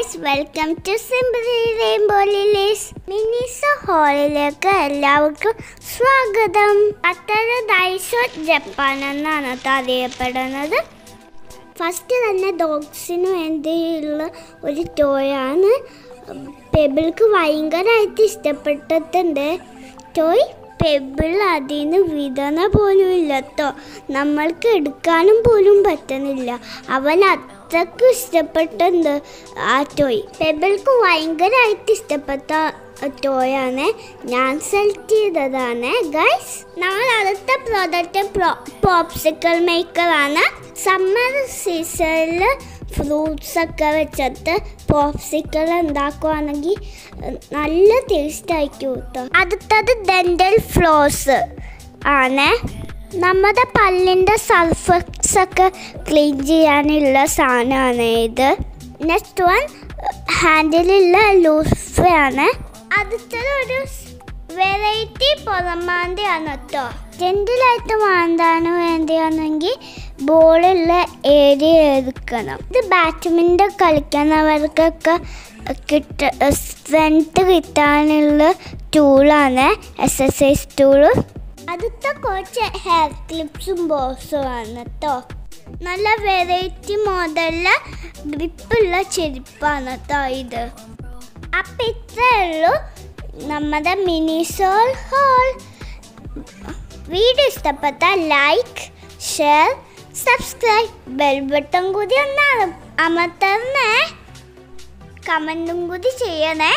guys, welcome to Simply Rainbow Lilies. Miniso ഹോളിലേക്ക് എല്ലാവർക്കും സ്വാഗതം. അത്തരം ഡൈസോ ജപ്പാൻ എന്നാണ് അറിയപ്പെടുന്നത്. ഫസ്റ്റ് തന്നെ ഡോഗ്സിന് വേണ്ടിയുള്ള ഒരു ടോയാണ്. പെബിൾക്ക് ഭയങ്കരമായിട്ട് ഇഷ്ടപ്പെട്ടിട്ടുണ്ട് ടോയ്. പെബിൾ അതിന് വിതന പോലും ഇല്ല കേട്ടോ, നമ്മൾക്ക് എടുക്കാനും പോലും പറ്റുന്നില്ല. അവൻ അത്രയ്ക്ക് ഇഷ്ടപ്പെട്ടുണ്ട് ആ ടോയ്. പെബിൾക്ക് ഭയങ്കരമായിട്ട് ഇഷ്ടപ്പെട്ട ടോയാണ്, ഞാൻ സെലക്ട് ചെയ്തതാണ് ഗൈസ്. നമ്മൾ അടുത്ത പ്രോഡക്റ്റ് പോപ്സിക്കിൾ മേക്കറാണ്. സമ്മർ സീസണിൽ ഫ്രൂട്ട്സ് ഒക്കെ വെച്ചിട്ട് പോപ്സിക്കിൾ ഉണ്ടാക്കുവാണെങ്കിൽ നല്ല ടേസ്റ്റ് ആയിരിക്കും കേട്ടോ. അടുത്തത് ഡെന്റൽ ഫ്ലോസ് ആണ്. നമ്മുടെ പല്ലിൻ്റെ സർഫസ് ഒക്കെ ക്ലീൻ ചെയ്യാനുള്ള സാധനമാണ് ഇത്. നെക്സ്റ്റ് വൺ ഹാൻഡിലുള്ള ലൂഫയാണ്. അടുത്തത് ഒരു വെറൈറ്റി പുറമാന്തയാണ് കേട്ടോ. ജെന്റിലായിട്ട് മാന്താണ് വേണ്ടിയാണെങ്കിൽ ബോളുള്ള ഏരിയ എടുക്കണം. ഇത് ബാഡ്മിൻ്റൺ കളിക്കുന്നവർക്കൊക്കെ സ്ട്രെങ്ത് കിട്ടാനുള്ള ടൂളാണ്, എക്സസൈസ് ടൂള്. അടുത്ത കുറച്ച് ഹെയർ ക്ലിപ്സും ബോക്സും ആണ് കേട്ടോ. നല്ല വെറൈറ്റി മോഡലിലെ ഗ്രിപ്പുള്ള ചെരുപ്പാണ് കേട്ടോ ഇത്. അപ്പം ഇത്രയേ ഉള്ളൂ നമ്മുടെ മിനിസോൾ ഹോൾ. വീഡിയോ ഇഷ്ടപ്പെട്ടാൽ like, share, subscribe, bell button കൂടി ഒന്നാണ് അമർത്തണേ. കമൻറ്റും കൂടി ചെയ്യണേ.